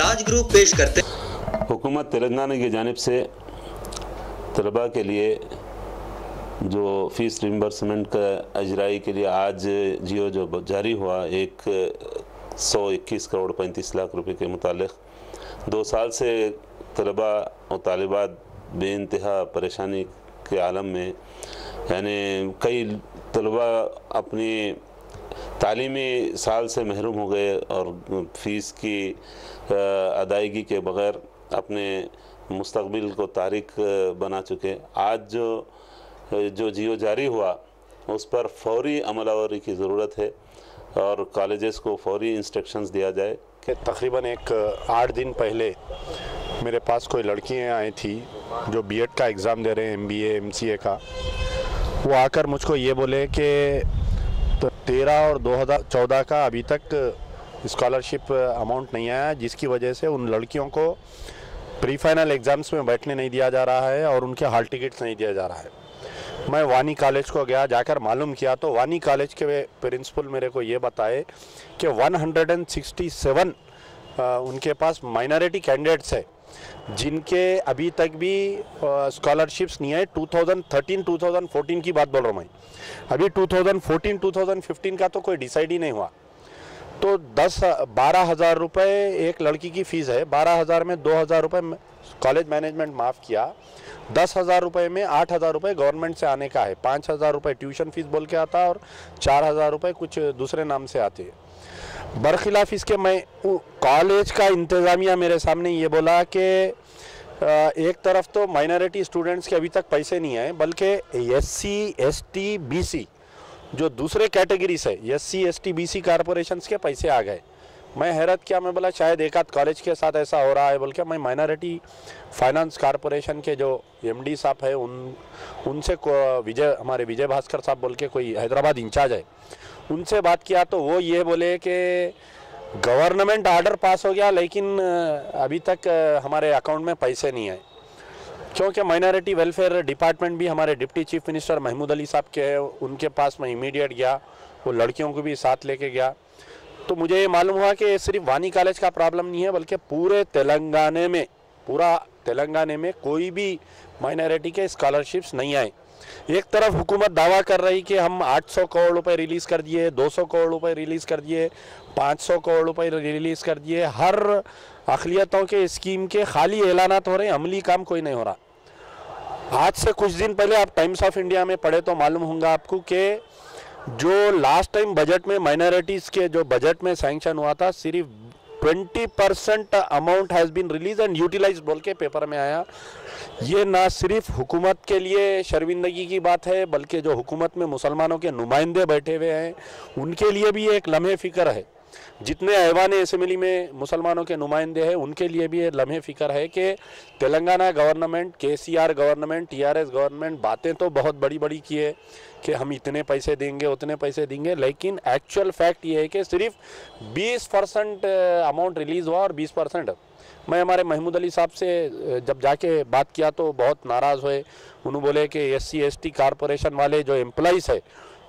ताज group पेश करते हुकूमत तेलंगाना की जानिब से तलबा के लिए जो फ़ीस रिम्बर्समेंट का अजराई के लिए आज जियो जो जारी हुआ 121 करोड़ 35 लाख रुपए के मुतालिक 2 साल से तलबा और तालिबात बेइंतहा परेशानी के आलम में, यानी कई तलबा अपनी तालीमी साल से महरूम हो गए और फ़ीस की अदायगी के बग़ैर अपने मुस्तक़बिल को तारीक बना चुके। आज जो जियो जारी हुआ उस पर फौरी अमलावरी की ज़रूरत है और कॉलेजेस को फौरी इंस्ट्रक्शंस दिया जाए। कि तकरीबन 8 दिन पहले मेरे पास कोई लड़कियां आई थी जो बीएड का एग्ज़ाम दे रहे हैं, एमबीए एमसीए का। वो आकर मुझको ये बोले कि 13 और 2014 का अभी तक स्कॉलरशिप अमाउंट नहीं आया, जिसकी वजह से उन लड़कियों को प्री फाइनल एग्ज़ाम्स में बैठने नहीं दिया जा रहा है और उनके हॉल टिकट्स नहीं दिया जा रहा है। मैं वानी कॉलेज को गया, जाकर मालूम किया तो वानी कॉलेज के प्रिंसिपल मेरे को ये बताए कि 167 उनके पास माइनॉरिटी कैंडिडेट्स है जिनके अभी तक भी स्कॉलरशिप्स नहीं है। 2013-2014 की बात बोल रहा हूँ मैं, अभी 2014-2015 का तो कोई डिसाइड ही नहीं हुआ। तो 12 हज़ार रुपये एक लड़की की फ़ीस है। 12 हज़ार में 2 हज़ार रुपये कॉलेज मैनेजमेंट माफ़ किया, 10 हज़ार रुपये में 8 हज़ार रुपये गवर्नमेंट से आने का है, 5 हज़ार रुपये ट्यूशन फ़ीस बोल के आता और 4 हज़ार रुपये कुछ दूसरे नाम से आते हैं। बरखिलाफ़ इसके मैं कॉलेज का इंतज़ामिया मेरे सामने ये बोला कि एक तरफ तो माइनॉरिटी स्टूडेंट्स के अभी तक पैसे नहीं आए, बल्कि SC ST BC जो दूसरे कैटेगरीज है, SC ST BC कॉरपोरेशंस के पैसे आ गए। मैं हैरत किया, मैं बोला शायद एक आध कॉलेज के साथ ऐसा हो रहा है, बल्कि मैं माइनॉरिटी फाइनेंस कॉरपोरेशन के जो MD साहब है उनसे हमारे विजय भास्कर साहब बोल के कोई हैदराबाद इंचार्ज है, उनसे बात किया तो वो ये बोले कि गवर्नमेंट ऑर्डर पास हो गया लेकिन अभी तक हमारे अकाउंट में पैसे नहीं आए। क्योंकि माइनॉरिटी वेलफेयर डिपार्टमेंट भी हमारे deputy chief minister Mahmood Ali sahab के है, उनके पास मैं इमीडिएट गया, वो लड़कियों को भी साथ लेके गया। तो मुझे ये मालूम हुआ कि सिर्फ वानी कॉलेज का प्रॉब्लम नहीं है, बल्कि पूरा तेलंगाना में कोई भी माइनॉरिटी के स्कॉलरशिप्स नहीं आए। एक तरफ हुकूमत दावा कर रही कि हम 800 करोड़ रुपए रिलीज़ कर दिए, 200 करोड़ रुपए रिलीज़ कर दिए, 500 करोड़ रुपए रिलीज़ कर दिए। हर अक़लियतों के स्कीम के खाली ऐलानात हो रहे हैं, अमली काम कोई नहीं हो रहा। आज से कुछ दिन पहले आप टाइम्स ऑफ इंडिया में पढ़े तो मालूम होगा आपको कि जो लास्ट टाइम बजट में माइनॉरिटीज़ के जो बजट में सैंक्शन हुआ था, सिर्फ 20% amount has been release and utilize बोल के पेपर में आया। ये ना सिर्फ हुकूमत के लिए शर्मिंदगी की बात है, बल्कि जो हुकूमत में मुसलमानों के नुमाइंदे बैठे हुए हैं उनके लिए भी एक लम्हे फ़िक्र है। जितने ऐवान असेंबली में मुसलमानों के नुमाइंदे हैं उनके लिए भी ये लम्हे फ़िक्र है कि Telangana government, KCR government, TRS government बातें तो बहुत बड़ी बड़ी की है कि हम इतने पैसे देंगे उतने पैसे देंगे, लेकिन एक्चुअल फैक्ट ये है कि सिर्फ 20% अमाउंट रिलीज़ हुआ और 20% मैं हमारे महमूद अली साहब से जब जाके बात किया तो बहुत नाराज़ हुए। उन्होंने बोले कि SC ST कॉरपोरेशन वाले जो एम्प्लॉइज़ है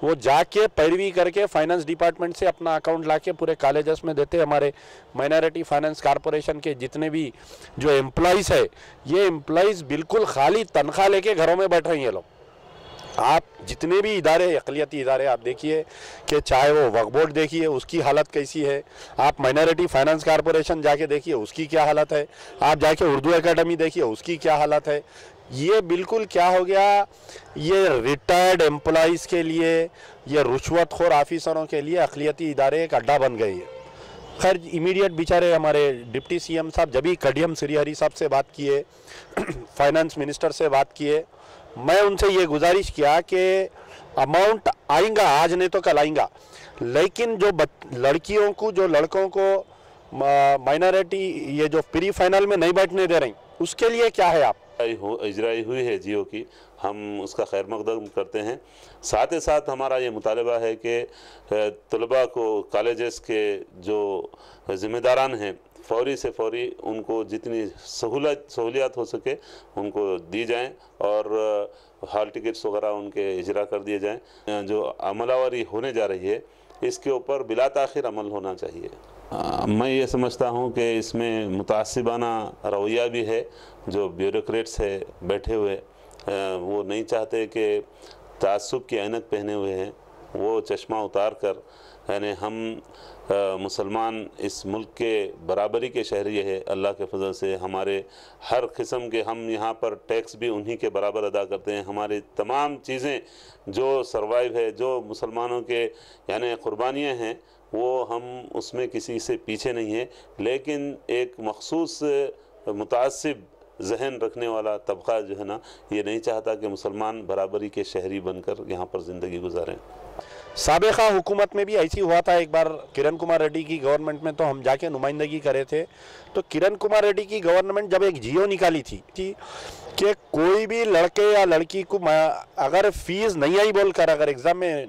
वो जाके पैरवी करके फाइनेंस डिपार्टमेंट से अपना अकाउंट लाके पूरे कॉलेजेस में देते। हमारे माइनॉरिटी फाइनेंस कॉरपोरेशन के जितने भी जो एम्प्लॉइज़ है, ये एम्प्लॉइज़ बिल्कुल खाली तनख्वाह लेके घरों में बैठ रहे हैं ये लोग। आप जितने भी इदारे, अक़लियती इदारे आप देखिए कि चाहे वो वक्फ बोर्ड देखिए उसकी हालत कैसी है, आप माइनॉरिटी फाइनेंस कॉरपोरेशन जाके देखिए उसकी क्या हालत है, आप जाके उर्दू एकेडमी देखिए उसकी क्या हालत है। ये बिल्कुल क्या हो गया, ये रिटायर्ड एम्प्लॉइज़ के लिए, ये रुश्वतखोर ऑफिसरों के लिए अक़लियती इदारे एक अड्डा बन गई है। खैर इमीडिएट बेचारे हमारे डिप्टी CM साहब जब भी कडियम श्रीहरी साहब से बात किए, फाइनेंस मिनिस्टर से बात किए, मैं उनसे ये गुजारिश किया कि अमाउंट आएगा, आज नहीं तो कल आएगा, लेकिन जो लड़कियों को, जो लड़कों को माइनॉरिटी ये जो प्री फाइनल में नहीं बैठने दे रही, उसके लिए क्या है आप इजराई हुई है जियो की, हम उसका खैर मकदम करते हैं। साथ ही साथ हमारा ये मुतालबा है कि तलबा को कॉलेजेस के जो ज़िम्मेदारान हैं फौरी से फौरी उनको जितनी सहूलियत हो सके उनको दी जाएं और हॉल टिकट्स वगैरह उनके इजरा कर दिए जाएं। जो अमलावरी होने जा रही है इसके ऊपर बिला ताख़िर अमल होना चाहिए। मैं ये समझता हूँ कि इसमें मुतासिबाना रवैया भी है। जो ब्यूरोक्रेट्स है बैठे हुए, वो नहीं चाहते कि तासुब की ऐनक पहने हुए हैं, वो चश्मा उतार कर, यानी हम मुसलमान इस मुल्क के बराबरी के शहरी है। अल्लाह के फजल से हमारे हर किस्म के, हम यहाँ पर टैक्स भी उन्हीं के बराबर अदा करते हैं। हमारी तमाम चीज़ें जो सरवाइव है, जो मुसलमानों के यानी क़ुरबानियाँ हैं, वो हम उसमें किसी से पीछे नहीं है। लेकिन एक मखसूस मुतासिब जहन रखने वाला तबका जो है ना, ये नहीं चाहता कि मुसलमान बराबरी के शहरी बनकर यहाँ पर ज़िंदगी गुजारें। साबिक़ा हुकूमत में भी ऐसी हुआ था। एक बार किरण कुमार रेड्डी की गवर्नमेंट में तो हम जाके नुमाइंदगी करे थे। तो किरण कुमार रेड्डी की गवर्नमेंट जब एक जियो निकाली थी कि कोई भी लड़के या लड़की को अगर फीस नहीं आई बोलकर अगर एग्ज़ाम में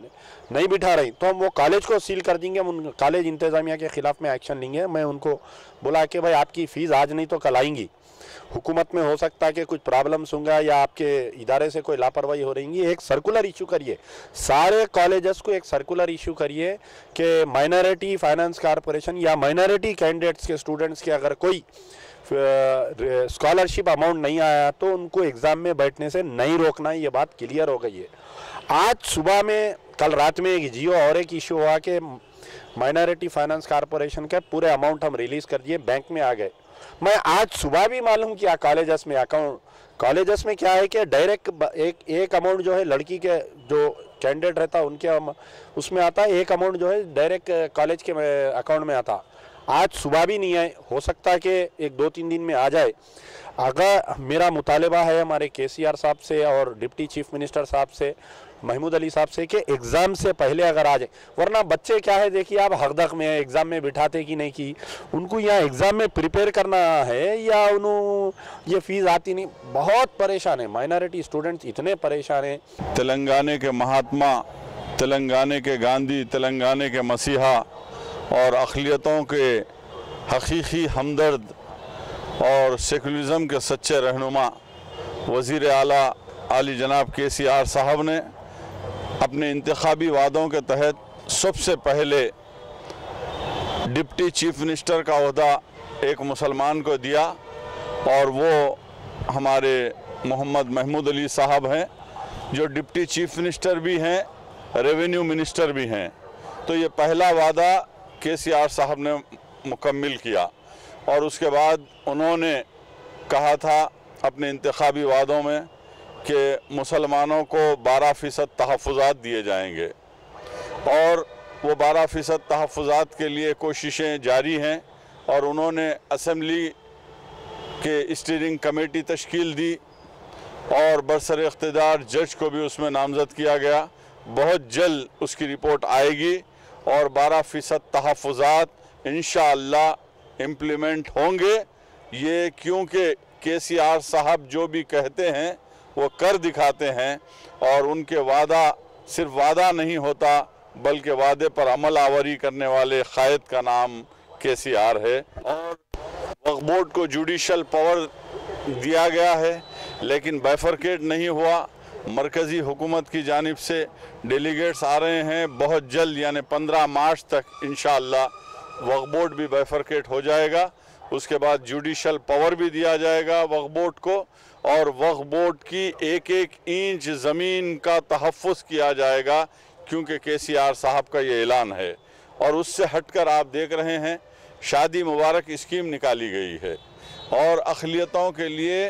नहीं बिठा रही तो हम वो कॉलेज को सील कर देंगे, हम उन कॉलेज इंतज़ामिया के ख़िलाफ़ में एक्शन लेंगे। मैं उनको बोला कि भाई आपकी फ़ीस आज नहीं तो कल आएंगी। हुकूमत में हो सकता है कि कुछ प्रॉब्लम्स होंगे या आपके इदारे से कोई लापरवाही हो रही है। एक सर्कुलर इशू करिए, सारे कॉलेजेस को एक सर्कुलर इशू करिए कि माइनॉरिटी फाइनेंस कॉरपोरेशन या माइनॉरिटी कैंडिडेट्स के स्टूडेंट्स के अगर कोई स्कॉलरशिप अमाउंट नहीं आया तो उनको एग्ज़ाम में बैठने से नहीं रोकना। ये बात क्लियर हो गई है। आज सुबह में, कल रात में एक जियो और एक इशू हुआ कि माइनॉरिटी फाइनेंस कॉरपोरेशन के पूरे अमाउंट हम रिलीज़ कर दिए, बैंक में आ गए। मैं आज सुबह भी मालूम किया कॉलेजेस में अकाउंट, कॉलेजेस में क्या है कि डायरेक्ट एक अमाउंट जो है लड़की के जो कैंडिडेट रहता है उनके उसमें आता है, एक अमाउंट जो है डायरेक्ट कॉलेज के अकाउंट में आता। आज सुबह भी नहीं आए, हो सकता है कि एक 2-3 दिन में आ जाए। अगर मेरा मुतालबा है हमारे KCR साहब से और डिप्टी चीफ मिनिस्टर साहब से, महमूद अली साहब से, कि एग्ज़ाम से पहले अगर आ जाए, वरना बच्चे क्या है देखिए आप हकदक में एग्ज़ाम में बिठाते कि नहीं कि उनको यहाँ एग्ज़ाम में प्रिपेयर करना है या उन्होंने ये फ़ीस आती नहीं, बहुत परेशान है। माइनॉरिटी स्टूडेंट्स इतने परेशान हैं। तेलंगाना के महात्मा, तेलंगाना के गांधी, तेलंगाना के मसीहा और अक़लियतों के हकीकी हमदर्द और सेकुलरिज़म के सच्चे रहनुमा वज़ीर आला आली जनाब KCR साहब ने अपने इंतखाबी वादों के तहत सबसे पहले डिप्टी चीफ मिनिस्टर का ओहदा एक मुसलमान को दिया और वो हमारे मोहम्मद महमूद अली साहब हैं, जो डिप्टी चीफ मिनिस्टर भी हैं, रेवेन्यू मिनिस्टर भी हैं। तो ये पहला वादा KCR साहब ने मुकम्मिल किया और उसके बाद उन्होंने कहा था अपने इंतखाबी वादों में कि मुसलमानों को 12% तहफ़्फ़ुज़ात दिए जाएंगे और वो 12% तहफ़्फ़ुज़ात के लिए कोशिशें जारी हैं। और उन्होंने असम्बली के स्टीयरिंग कमेटी तश्कील दी और बरसर इक़्तिदार जज को भी उसमें नामज़द किया गया। बहुत जल्द उसकी रिपोर्ट आएगी और 12% तहफ़्फ़ुज़ात इंशाअल्लाह इम्प्लीमेंट होंगे। ये क्योंकि KCR साहब जो भी कहते हैं वो कर दिखाते हैं और उनके वादा सिर्फ वादा नहीं होता बल्कि वादे पर अमल आवरी करने वाले क़ायद का नाम KCR है। और वक्फ़ बोर्ड को जुडिशल पावर दिया गया है लेकिन बाइफरकेट नहीं हुआ। मरकज़ी हुकूमत की जानिब से डेलीगेट्स आ रहे हैं बहुत जल्द, यानी 15 मार्च तक इंशाअल्लाह वक्फ़ बोर्ड भी बाइफरकेट हो जाएगा। उसके बाद जुडिशल पावर भी दिया जाएगा वक्फ़ बोर्ड को और वक्फ़ बोर्ड की एक एक इंच ज़मीन का तहफ़्फ़ुज़ किया जाएगा क्योंकि KCR साहब का ये ऐलान है। और उससे हटकर आप देख रहे हैं शादी मुबारक स्कीम निकाली गई है और अक़लियतों के लिए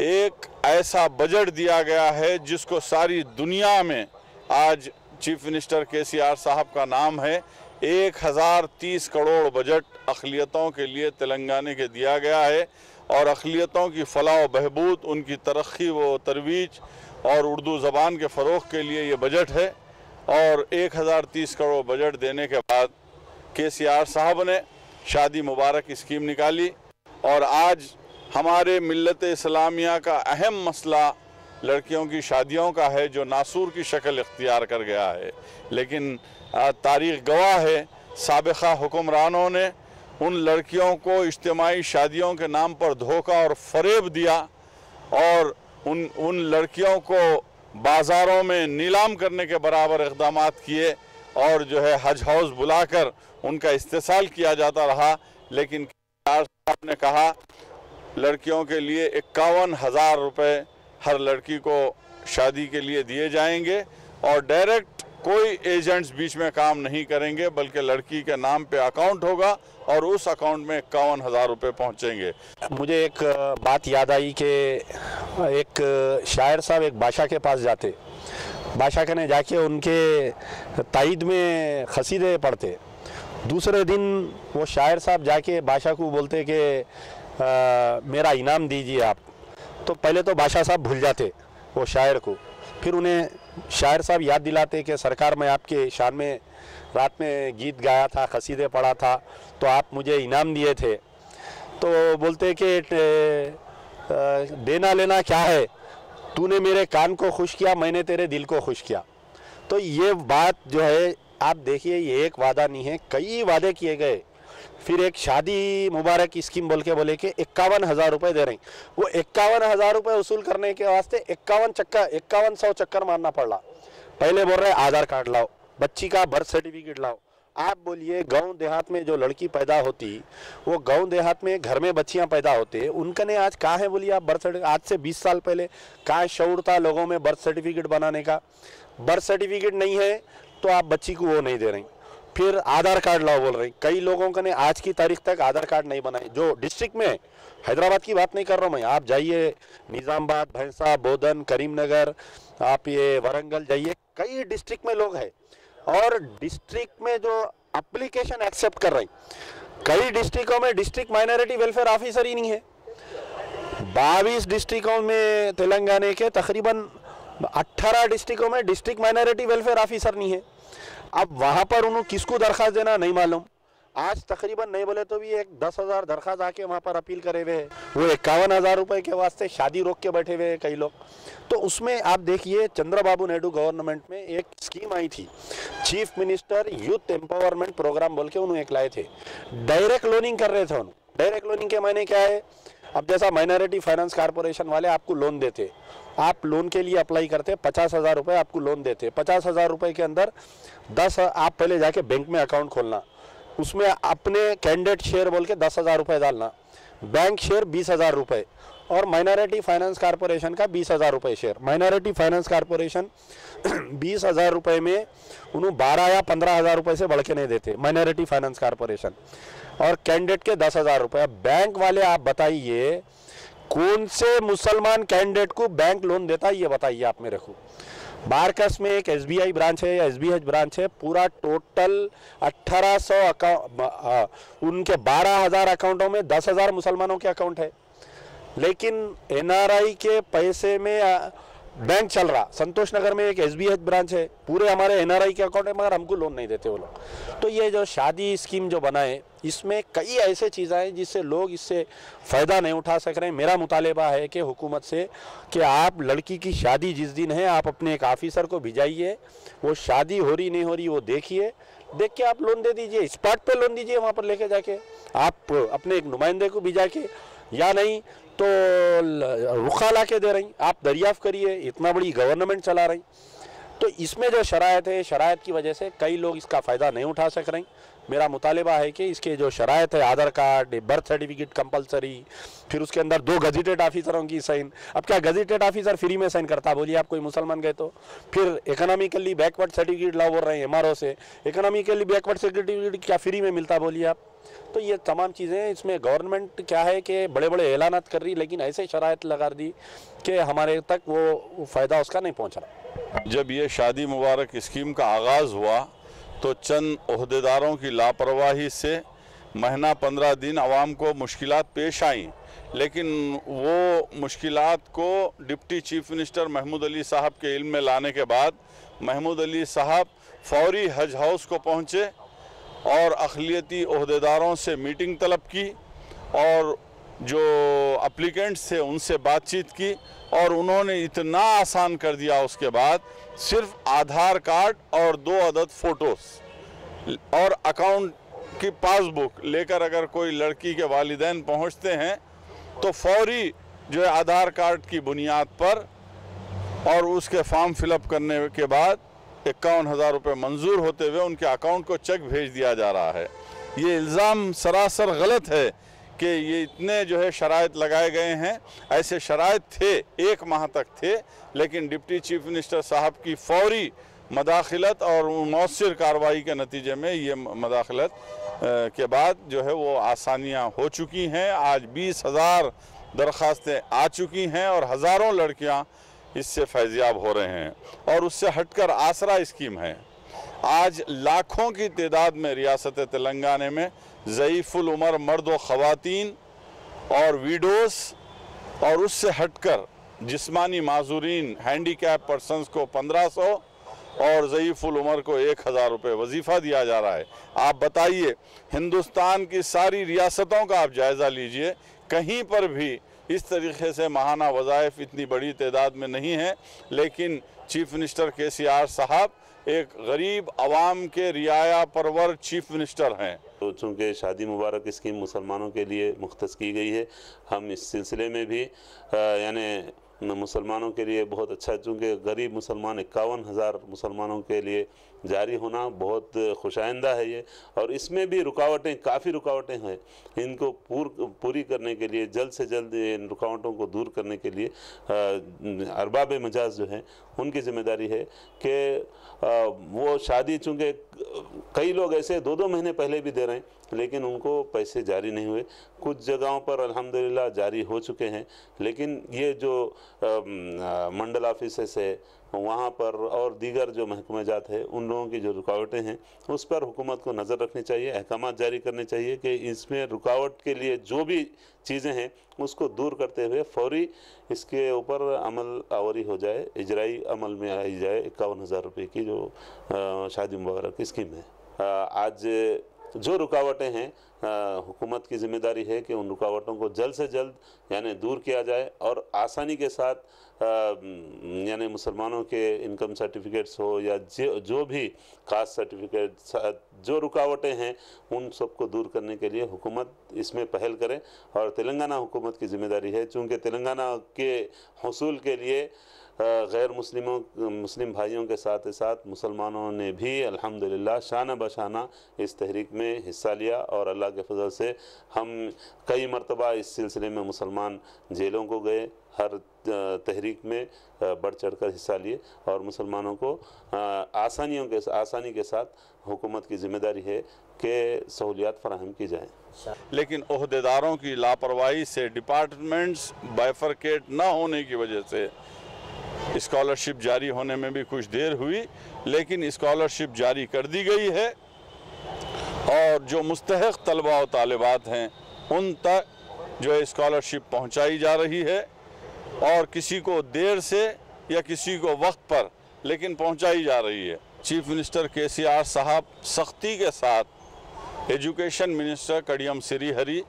एक ऐसा बजट दिया गया है जिसको सारी दुनिया में आज चीफ मिनिस्टर KCR साहब का नाम है। 1030 करोड़ बजट अक़लियतों के लिए तेलंगाना के दिया गया है और अक़लियतों की फ़लाह व बहबूद, उनकी तरक्की व तरवीज और उर्दू ज़बान के फ़रोग़ के लिए ये बजट है। और 1030 करोड़ बजट देने के बाद KCR साहब ने शादी मुबारक स्कीम निकाली और आज हमारे मिल्लत इस्लामिया का अहम मसला लड़कियों की शादियों का है जो नासूर की शक्ल इख्तियार कर गया है। लेकिन तारीख़ गवाह है साबिक़ा हुक्मरानों ने उन लड़कियों को इज्तिमाई शादियों के नाम पर धोखा और फ़रेब दिया और उन लड़कियों को बाज़ारों में नीलाम करने के बराबर इक़दामात किए और जो है हज हाउस बुलाकर उनका इस्तेसाल किया जाता रहा। लेकिन साहब ने कहा लड़कियों के लिए 51,000 रुपये हर लड़की को शादी के लिए दिए जाएंगे और डायरेक्ट कोई एजेंट्स बीच में काम नहीं करेंगे, बल्कि लड़की के नाम पे अकाउंट होगा और उस अकाउंट में 51,000 रुपये पहुँचेंगे। मुझे एक बात याद आई कि एक शायर साहब एक बादशाह के पास जाते, बादशाह के ने जाके उनके ताईद में खसीदे पढ़ते। दूसरे दिन वो शायर साहब जाके बादशाह को बोलते कि मेरा इनाम दीजिए आप। तो पहले तो बादशाह साहब भूल जाते वो शायर को, फिर उन्हें शायर साहब याद दिलाते कि सरकार मैं आपके शान में रात में गीत गाया था, खसीदे पढ़ा था, तो आप मुझे इनाम दिए थे। तो बोलते कि देना लेना क्या है, तूने मेरे कान को खुश किया, मैंने तेरे दिल को खुश किया। तो ये बात जो है आप देखिए, ये एक वादा नहीं है, कई वादे किए गए। फिर एक शादी मुबारक स्कीम बोल के बोले कि 51,000 रुपये दे रही, वो 51,000 रुपये वसूल करने के वास्ते 5100 चक्कर मारना पड़ रहा। पहले बोल रहे आधार कार्ड लाओ, बच्ची का बर्थ सर्टिफिकेट लाओ। आप बोलिए गांव देहात में जो लड़की पैदा होती, वो गांव देहात में घर में बच्चियां पैदा होते, उनका ने आज कहाँ है बोलिए आप बर्थ सर्टिफिकेट। आज से 20 साल पहले कहाँ शऊर था लोगों में बर्थ सर्टिफिकेट बनाने का। बर्थ सर्टिफिकेट नहीं है तो आप बच्ची को वो नहीं दे रही। फिर आधार कार्ड लाओ बोल रही, कई लोगों का ने आज की तारीख तक आधार कार्ड नहीं बनाए। जो डिस्ट्रिक्ट में, हैदराबाद की बात नहीं कर रहा हूँ मैं, आप जाइए निज़ामाबाद, भैंसा, बोधन, करीमनगर, आप ये वरंगल जाइए, कई डिस्ट्रिक्ट में लोग हैं और डिस्ट्रिक्ट में जो एप्लीकेशन एक्सेप्ट कर रही, कई डिस्ट्रिक्टों में डिस्ट्रिक्ट माइनॉरिटी वेलफेयर ऑफिसर ही नहीं है। 22 डिस्ट्रिक्टों में तेलंगाना के तकरीबन 18 डिस्ट्रिक्टों में डिस्ट्रिक्ट माइनॉरिटी वेलफेयर ऑफिसर नहीं है। अब वहाँ पर उन्होंने किसको दरख्वास्त देना नहीं मालूम। आज तकरीबन नहीं बोले तो भी एक 10,000 दरख्वास्त आके वहाँ पर अपील करे हुए हैं। वो 51,000 रुपये के वास्ते शादी रोक के बैठे हुए हैं कई लोग। तो उसमें आप देखिए चंद्रबाबू नायडू गवर्नमेंट में एक स्कीम आई थी, chief minister youth empowerment program बोल के उन्होंने एक लाए थे। डायरेक्ट लोनिंग कर रहे थे उन्होंने। डायरेक्ट लोनिंग के मायने क्या है, अब जैसा माइनॉरिटी फाइनेंस कॉर्पोरेशन वाले आपको लोन देते, आप लोन के लिए अप्लाई करते, 50,000 रुपये आपको लोन देते। 50,000 रुपये के अंदर 10 आप पहले जाके बैंक में अकाउंट खोलना, उसमें अपने कैंडिडेट शेयर बोल के 10,000 रुपये डालना, बैंक शेयर 20,000 रुपये और माइनॉरिटी फाइनेंस कॉर्पोरेशन का 20,000 रुपये शेयर। माइनॉरिटी फाइनेंस कॉर्पोरेशन 20,000 रुपये में उन्होंने 12 या 15,000 रुपये से बढ़ के नहीं देते माइनॉरिटी फाइनेंस कॉर्पोरेशन, और कैंडिडेट के 10,000 रुपये। बैंक वाले आप बताइए कौन से मुसलमान कैंडिडेट को बैंक लोन देता है, ये बताइए आप मेरे को। बारकस में एक SBI ब्रांच है या SBH ब्रांच है, पूरा टोटल 1800 अकाउंट, उनके 12,000 अकाउंटों में 10,000 मुसलमानों के अकाउंट है। लेकिन NRI के पैसे में बैंक चल रहा। संतोष नगर में एक SBH ब्रांच है, पूरे हमारे NRI के अकाउंट है, मगर हमको लोन नहीं देते वो लोग। तो ये जो शादी स्कीम जो बनाए, इसमें कई ऐसे चीज़ें हैं जिससे लोग इससे फ़ायदा नहीं उठा सक रहे हैं। मेरा मुतालिबा है कि हुकूमत से कि आप लड़की की शादी जिस दिन है आप अपने एक ऑफिसर को भिजाइए, वो शादी हो रही नहीं हो रही वो देखिए, देख के आप लोन दे दीजिए, स्पॉट पे लोन दीजिए वहाँ पर लेके जाके। आप अपने एक नुमाइंदे को भिजा के, या नहीं तो रुखा ला के दे रही, आप दरियाफ्त करिए, इतना बड़ी गवर्नमेंट चला रही। तो इसमें जो शरायत है, शरायत की वजह से कई लोग इसका फ़ायदा नहीं उठा सक रहे। मेरा मुतालिबा है कि इसके जो शरायत है, आधार कार्ड, बर्थ सर्टिफिकेट कंपलसरी, फिर उसके अंदर 2 गजेटेड ऑफिसरों की साइन। अब क्या गजेटेड ऑफिसर फ्री में साइन करता, बोलिए आप कोई मुसलमान गए तो। फिर इकोनॉमिकली बैकवर्ड सर्टिफिकेट लाओ बोल रहे हैं MRO से, इकोनॉमिकली बैकवर्ड सर्टिफिकेट क्या फ्री में मिलता, बोलिए आप। तो ये तमाम चीज़ें, इसमें गवर्नमेंट क्या है कि बड़े बड़े ऐलानात कर रही, लेकिन ऐसे शरायत लगा दी कि हमारे तक वो फ़ायदा उसका नहीं पहुँच रहा। जब ये शादी मुबारक स्कीम का आगाज़ हुआ तो चंद ओहदेदारों की लापरवाही से महीना 15 दिन आवाम को मुश्किलात पेश आईं, लेकिन वो मुश्किलात को deputy chief minister Mahmood Ali sahab के इल्म में लाने के बाद महमूद अली साहब फौरी हज हाउस को पहुँचे और अक़लियती ओहदेदारों से मीटिंग तलब की और जो एप्लीकेंट्स थे उनसे बातचीत की, और उन्होंने इतना आसान कर दिया उसके बाद सिर्फ आधार कार्ड और 2 अदद फ़ोटोज़ और अकाउंट की पासबुक लेकर अगर कोई लड़की के वालिदैन पहुंचते हैं तो फौरी जो है आधार कार्ड की बुनियाद पर और उसके फॉर्म फिलअप करने के बाद 51,000 रुपये मंजूर होते हुए उनके अकाउंट को चेक भेज दिया जा रहा है। ये इल्ज़ाम सरासर गलत है कि ये इतने जो है शराइत लगाए गए हैं। ऐसे शराइत थे, 1 माह तक थे, लेकिन डिप्टी चीफ मिनिस्टर साहब की फौरी मदाखिलत और मौसर कार्रवाई के नतीजे में ये मदाखिलत के बाद जो है वो आसानियाँ हो चुकी हैं। आज 20,000 दरख्वास्तें आ चुकी हैं और हज़ारों लड़कियाँ इससे फैज़याब हो रहे हैं। और उससे हटकर आसरा स्कीम है। आज लाखों की तादाद में रियासत तेलंगाना में ज़ईफ़ुल उमर मर्द व ख़वातीन और वीडोज़ और उससे हटकर जिस्मानी माजूरीन हैंडीकैप पर्सनस को 1500 और ज़ईफ़ुल उमर को 1,000 रुपये वजीफ़ा दिया जा रहा है। आप बताइए, हिंदुस्तान की सारी रियासतों का आप जायज़ा लीजिए, कहीं पर भी इस तरीके से माहाना वज़ाइफ इतनी बड़ी तादाद में नहीं है। लेकिन चीफ मिनिस्टर KCR साहब एक गरीब आवाम के रियाया परवर चीफ मिनिस्टर हैं। तो चूँकि शादी मुबारक स्कीम मुसलमानों के लिए मुख्तस की गई है, हम इस सिलसिले में भी यानी मुसलमानों के लिए बहुत अच्छा, चूँकि गरीब मुसलमान 51,000 मुसलमानों के लिए जारी होना बहुत खुशाइंदा है ये। और इसमें भी रुकावटें, काफ़ी रुकावटें हैं, इनको पूरी करने के लिए जल्द से जल्द इन रुकावटों को दूर करने के लिए अरबाब मजाज जो हैं उनकी ज़िम्मेदारी है कि वो शादी, चूँकि कई लोग ऐसे 2-2 महीने पहले भी दे रहे हैं लेकिन उनको पैसे जारी नहीं हुए। कुछ जगहों पर अल्हम्दुलिल्लाह जारी हो चुके हैं, लेकिन ये जो मंडल ऑफिसेस है वहाँ पर और दीगर जो महकमा जात है उन लोगों की जो रुकावटें हैं उस पर हुकूमत को नज़र रखनी चाहिए, अहकाम जारी करने चाहिए कि इसमें रुकावट के लिए जो भी चीज़ें हैं उसको दूर करते हुए फौरी इसके ऊपर अमल आवरी हो जाए, इजराई अमल में आई जाए। 51,000 रुपये की जो शादी मुबारक स्कीम है। आज जो रुकावटें हैं हुकूमत की ज़िम्मेदारी है कि उन रुकावटों को जल्द से जल्द यानी दूर किया जाए और आसानी के साथ यानी मुसलमानों के इनकम सर्टिफिकेट्स हो या जो भी कास्ट सर्टिफिकेट, जो रुकावटें हैं उन सबको दूर करने के लिए हुकूमत इसमें पहल करे। और तेलंगाना हुकूमत की ज़िम्मेदारी है, चूँकि तेलंगाना के हसूल के लिए गैर मुस्लिम भाइयों के साथ साथ मुसलमानों ने भी अल्हम्दुलिल्लाह शाना बशाना इस तहरीक में हिस्सा लिया और अल्लाह के फजल से हम कई मरतबा इस सिलसिले में मुसलमान जेलों को गए, हर तहरीक में बढ़ चढ़ कर हिस्सा लिए और मुसलमानों को आसानी के साथ हुकूमत की ज़िम्मेदारी है कि सहूलियात फराहम की जाएँ। लेकिन ओहदेदारों की लापरवाही से, डिपार्टमेंट्स बाइफरकेट ना होने की वजह से स्कॉलरशिप जारी होने में भी कुछ देर हुई, लेकिन स्कॉलरशिप जारी कर दी गई है और जो मुस्तहक़ तलबा और तालिबात हैं उन तक जो है स्कॉलरशिप पहुंचाई जा रही है और किसी को देर से या किसी को वक्त पर लेकिन पहुंचाई जा रही है। चीफ मिनिस्टर KCR साहब सख्ती के साथ एजुकेशन मिनिस्टर कडियम श्रीहरी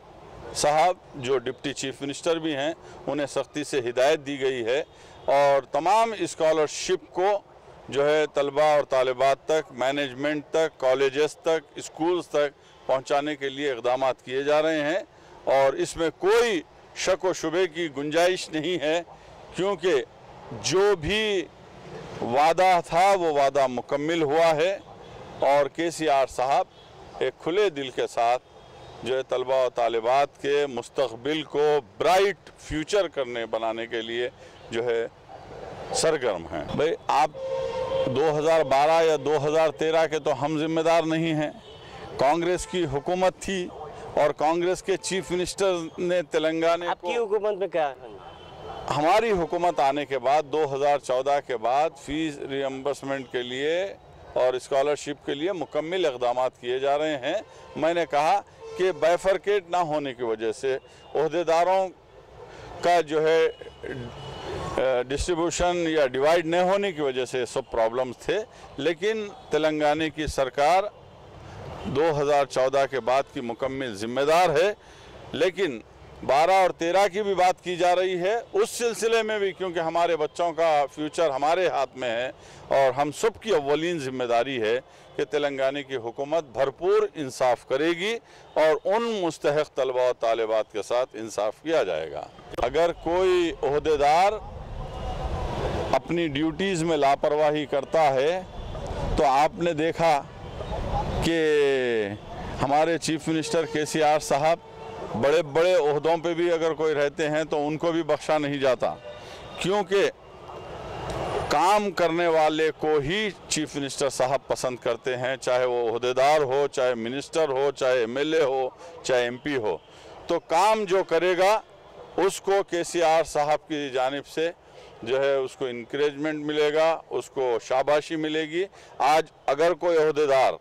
साहब जो डिप्टी चीफ मिनिस्टर भी हैं उन्हें सख्ती से हिदायत दी गई है और तमाम स्कॉलरशिप को जो है तलबा और तालिबात तक, मैनेजमेंट तक, कॉलेजेस तक, स्कूल्स तक पहुंचाने के लिए इक़दाम किए जा रहे हैं और इसमें कोई शक व शुबे की गुंजाइश नहीं है, क्योंकि जो भी वादा था वो वादा मुकम्मिल हुआ है और KCR साहब एक खुले दिल के साथ जो है तलबा और तालिबात के मुस्तक़बिल को ब्राइट फ्यूचर बनाने के लिए जो है सरगर्म हैं। भाई आप 2012 या 2013 के तो हम जिम्मेदार नहीं हैं, कांग्रेस की हुकूमत थी और कांग्रेस के चीफ मिनिस्टर ने तेलंगाना आपकी हुकूमत में क्या? हमारी हुकूमत आने के बाद 2014 के बाद फीस रियम्बर्समेंट के लिए और स्कॉलरशिप के लिए मुकम्मिल इक़दाम किए जा रहे हैं। मैंने कहा कि बाइफरकेट ना होने की वजह से ओहदेदारों का जो है डिस्ट्रीब्यूशन या डिवाइड न होने की वजह से सब प्रॉब्लम्स थे, लेकिन तेलंगाना की सरकार 2014 के बाद की मुकम्मिल ज़िम्मेदार है। लेकिन 12 और 13 की भी बात की जा रही है, उस सिलसिले में भी, क्योंकि हमारे बच्चों का फ्यूचर हमारे हाथ में है और हम सब की अव्वलीन ज़िम्मेदारी है कि तेलंगाना की हुकूमत भरपूर इंसाफ करेगी और उन मुस्तहक़ तलबा और तालिबात के साथ इंसाफ किया जाएगा। अगर कोई ओहदेदार अपनी ड्यूटीज़ में लापरवाही करता है तो आपने देखा कि हमारे चीफ मिनिस्टर KCR साहब बड़े बड़े ओहदों पे भी अगर कोई रहते हैं तो उनको भी बख्शा नहीं जाता, क्योंकि काम करने वाले को ही चीफ मिनिस्टर साहब पसंद करते हैं, चाहे वो ओहदेदार हो, चाहे मिनिस्टर हो, चाहे MLA हो, चाहे MP हो। तो काम जो करेगा उसको KCR साहब की जानिब से जो है उसको इंकरेजमेंट मिलेगा, उसको शाबाशी मिलेगी। आज अगर कोई ओहदेदार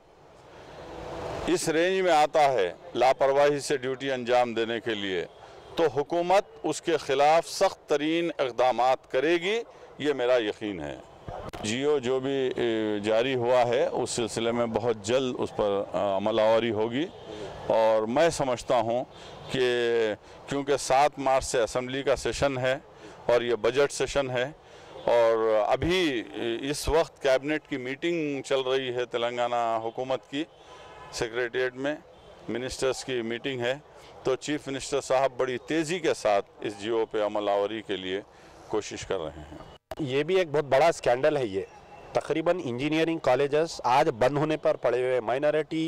इस रेंज में आता है लापरवाही से ड्यूटी अंजाम देने के लिए, तो हुकूमत उसके ख़िलाफ़ सख्त तरीन इक़दामात करेगी, ये मेरा यकीन है। जियो जो भी जारी हुआ है उस सिलसिले में बहुत जल्द उस पर अमल आवरी होगी, और मैं समझता हूँ कि क्योंकि 7 मार्च से असम्बली का सेशन है और ये बजट सेशन है, और अभी इस वक्त कैबिनेट की मीटिंग चल रही है, तेलंगाना हुकूमत की सेक्रेटेरिएट में मिनिस्टर्स की मीटिंग है, तो चीफ मिनिस्टर साहब बड़ी तेज़ी के साथ इस जियो पे अमल आवरी के लिए कोशिश कर रहे हैं। ये भी एक बहुत बड़ा स्कैंडल है। ये तकरीबन इंजीनियरिंग कॉलेजेस आज बंद होने पर पड़े हुए, माइनॉरिटी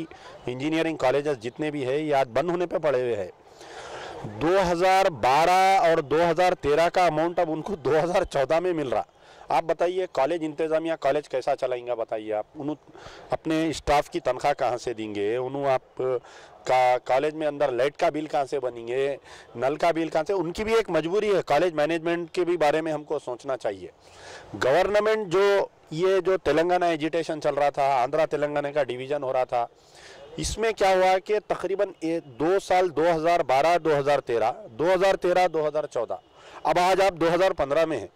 इंजीनियरिंग कॉलेजेस जितने भी है ये आज बंद होने पर पड़े हुए हैं। 2012 और 2013 का अमाउंट अब उनको 2014 में मिल रहा। आप बताइए कॉलेज इंतज़ामिया कॉलेज कैसा चलाएंगे? बताइए आप उन्हों अपने स्टाफ की तनख्वाह कहाँ से देंगे? उन्हों आप का कॉलेज में अंदर लाइट का बिल कहाँ से बनेंगे, नल का बिल कहाँ से? उनकी भी एक मजबूरी है। कॉलेज मैनेजमेंट के भी बारे में हमको सोचना चाहिए। गवर्नमेंट जो तेलंगाना एजिटेशन चल रहा था, आंध्रा तेलंगाना का डिवीज़न हो रहा था, इसमें क्या हुआ कि तकरीबन 2 साल 2012, 2013, 2013, 2014, अब आज आप 2015 में हैं।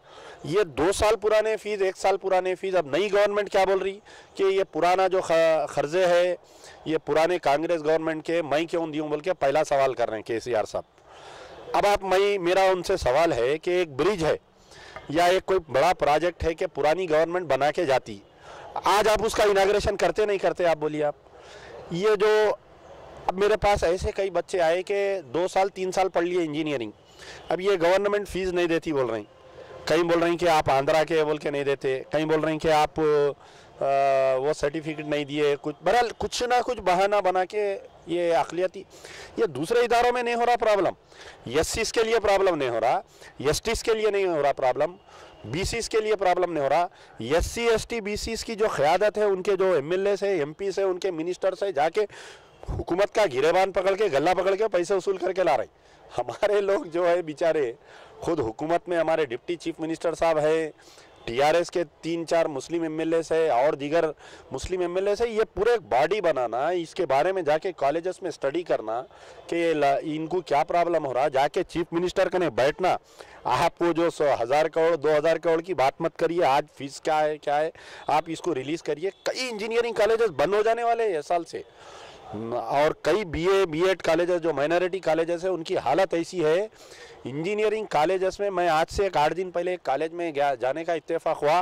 ये 2 साल पुराने फीस, 1 साल पुराने फीस। अब नई गवर्नमेंट क्या बोल रही कि ये पुराना जो खर्जे है ये पुराने कांग्रेस गवर्नमेंट के, मैं क्यों दूं बोल के पहला सवाल कर रहे हैं KCR साहब। अब मेरा उनसे सवाल है कि एक ब्रिज है या एक कोई बड़ा प्रोजेक्ट है कि पुरानी गवर्नमेंट बना के जाती, आज आप उसका इनाग्रेशन करते नहीं करते? आप बोलिए। आप ये जो अब मेरे पास ऐसे कई बच्चे आए कि 2 साल 3 साल पढ़ लिए इंजीनियरिंग, अब ये गवर्नमेंट फीस नहीं देती बोल रही, कहीं बोल रही कि आप आंध्रा के बोल के नहीं देते, कहीं बोल रही कि आप वो सर्टिफिकेट नहीं दिए, बहरहाल कुछ ना कुछ बहाना बना के ये अक़लियती, ये दूसरे इदारों में नहीं हो रहा प्रॉब्लम, SCs के लिए प्रॉब्लम नहीं हो रहा, STs के लिए नहीं हो रहा प्रॉब्लम, BCs के लिए प्रॉब्लम नहीं हो रहा। SC ST BCs की जो क़यादत है, उनके जो MLAs है, MPs है, उनके मिनिस्टर्स है, जाके हुकूमत का गिरेबान पकड़ के, गला पकड़ के पैसे वसूल करके ला रहे। हमारे लोग जो है बेचारे खुद हुकूमत में, हमारे डिप्टी चीफ मिनिस्टर साहब है, TRS के 3-4 मुस्लिम MLAs है और दीगर मुस्लिम MLAs है, ये पूरे बॉडी बनाना, इसके बारे में जाके कॉलेजेस में स्टडी करना कि इनको क्या प्रॉब्लम हो रहा, जाके चीफ मिनिस्टर कने बैठना। आपको जो 1000 करोड़ 2000 करोड़ की बात मत करिए, आज फीस क्या है, आप इसको रिलीज़ करिए। कई इंजीनियरिंग कॉलेजेस बंद हो जाने वाले हैं इस साल से, और कई BA B.Ed कॉलेजेस जो माइनॉरिटी कॉलेजेस है उनकी हालत ऐसी है। इंजीनियरिंग कॉलेजेस में मैं आज से 8 दिन पहले एक कॉलेज में जाने का इत्तेफाक हुआ,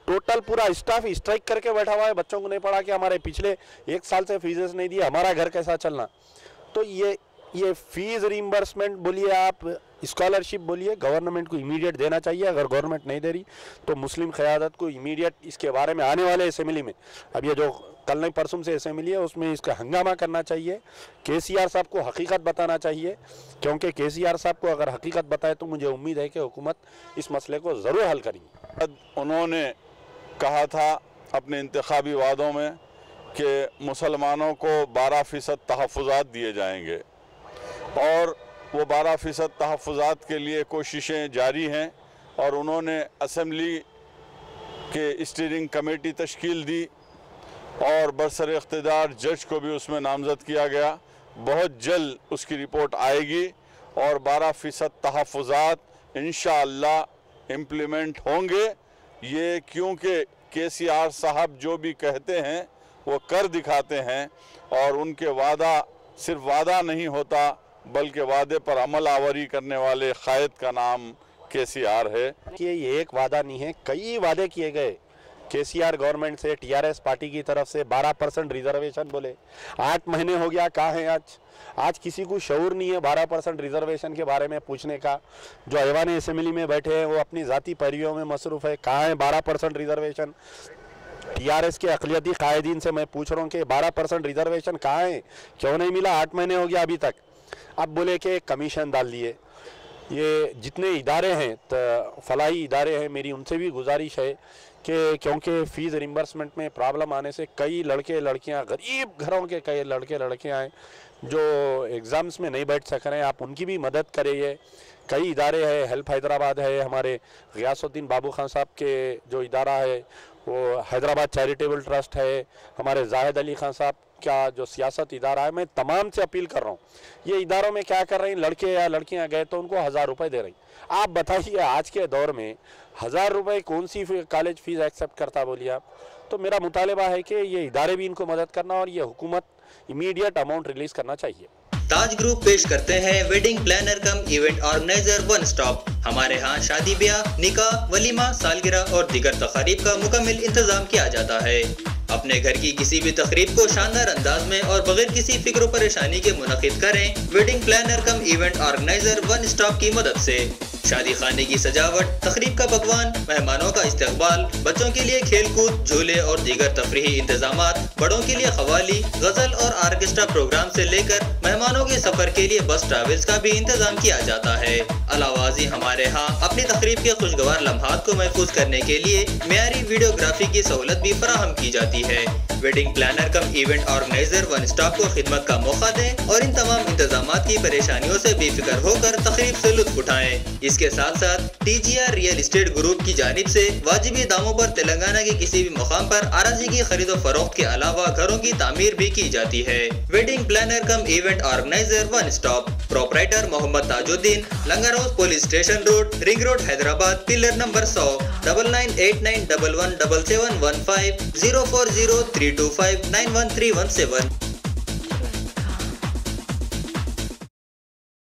टोटल पूरा स्टाफ स्ट्राइक करके बैठा हुआ है, बच्चों को नहीं पढ़ा कि हमारे पिछले 1 साल से फीसेस नहीं दिए, हमारा घर कैसा चलना। तो ये फीस रिम्बर्समेंट बोलिए, आप स्कॉलरशिप बोलिए, गवर्नमेंट को इमीडिएट देना चाहिए। अगर गवर्नमेंट नहीं दे रही तो मुस्लिम क़यादत को इमीडिएट इसके बारे में आने वाले असेंबली में, अब ये जो कल नहीं परसों से असेंबली है उसमें इसका हंगामा करना चाहिए। KCR साहब को हकीकत बताना चाहिए, क्योंकि KCR साहब को अगर हकीकत बताए तो मुझे उम्मीद है कि हुकूमत इस मसले को ज़रूर हल करेंगी। उन्होंने कहा था अपने इंतखाबी वादों में कि मुसलमानों को 12% तहफ़्फ़ुज़ात दिए जाएंगे, और वो 12% तहफ़्फ़ुज़ात के लिए कोशिशें जारी हैं, और उन्होंने असेंबली के स्टीयरिंग कमेटी तश्कील दी और बरसर इख्तिदार जज को भी उसमें नामज़द किया गया। बहुत जल्द उसकी रिपोर्ट आएगी और 12% तहफ़्फ़ुज़ात इंशाअल्लाह इम्प्लीमेंट होंगे। ये क्योंकि KCR साहब जो भी कहते हैं वो कर दिखाते हैं, और उनके वादा सिर्फ वादा नहीं होता बल्कि वादे पर अमल आवरी करने वाले क़ायद का नाम KCR है। कि ये एक वादा नहीं है, कई वादे किए गए KCR गवर्नमेंट से, TRS पार्टी की तरफ से 12% रिजर्वेशन बोले, 8 महीने हो गया, कहाँ है आज किसी को शऊर नहीं है 12% रिजर्वेशन के बारे में पूछने का। जो ऐवान असेंबली में बैठे हैं वो अपनी ज़ाती पैरवियों में मसरूफ़ है, कहाँ है 12% रिजर्वेशन। टीआरएस के अक़लियती कायदीन से मैं पूछ रहा हूँ कि 12% रिजर्वेशन कहाँ है, क्यों नहीं मिला? 8 महीने हो गया अभी तक। अब बोले कि कमीशन डाल दिए। ये जितने इदारे हैं, तो फलाही इदारे हैं, मेरी उनसे भी गुजारिश है कि क्योंकि फ़ीस रिम्बर्समेंट में प्रॉब्लम आने से कई लड़के लड़कियां, गरीब घरों के कई लड़के लड़कियां हैं जो एग्ज़ाम्स में नहीं बैठ सक रहे हैं, आप उनकी भी मदद करिए। कई इदारे हैं, हेल्प हैदराबाद है, हमारे गियासुद्दीन बाबू खान साहब के जो इदारा है वो हैदराबाद चैरिटेबल ट्रस्ट है, हमारे जाहिद अली खान साहब का जो सियासत इदारा है। मैं तमाम से अपील कर रहा हूँ, ये इदारों में क्या कर रही हैं, लड़के या लड़कियाँ गए तो उनको 1000 रुपये दे रही। आप बताइए आज के दौर में 1000 रुपये कौन सी कॉलेज फ़ीस एक्सेप्ट करता, बोलिए आप? तो मेरा मुतालबा है कि ये इदारे भी इनको मदद करना और ये हुकूमत इमीडिएट अमाउंट रिलीज़ करना चाहिए। ताज ग्रुप पेश करते हैं wedding planner cum event organizer one stop. हमारे यहाँ शादी ब्याह, निकाह, वलीमा, सालगिरह और दीगर तकारीब का मुकम्मल इंतजाम किया जाता है। अपने घर की किसी भी तकरीब को शानदार अंदाज में और बगैर किसी फिक्र परेशानी के मुनक़िद करें wedding planner cum event organizer one stop की मदद से। शादी खाने की सजावट, तकरीब का पकवान, मेहमानों का इस्तकबाल, बच्चों के लिए खेल कूद, झूले और दीगर तफरीही इंतजामात, बड़ों के लिए कव्वाली, गजल और आर्केस्ट्रा प्रोग्राम से लेकर मेहमानों के सफर के लिए बस ट्रैवल्स का भी इंतजाम किया जाता है। अलावाजी हमारे यहाँ अपनी तकरीब के खुशगवार लम्हात को महफूज करने के लिए मेयारी वीडियोग्राफी की सहूलत भी फराहम की जाती है। Wedding planner cum event organizer one stop को खिदमत का मौका दें और इन तमाम इंतजामात की परेशानियों से बेफिक्र होकर तकरीब से लुत्फ उठाएं। इसके साथ साथ TGR रियल एस्टेट ग्रुप की जानिब से वाजिबी दामों पर तेलंगाना के किसी भी मुकाम पर आराजी की खरीदो फरोख्त के अलावा घरों की तामीर भी की जाती है। Wedding planner cum event organizer one stop, proprietor Mohammed Tajuddin, Langar house police station road, ring road Hyderabad, pillar number 100, 9989117715 04032591317।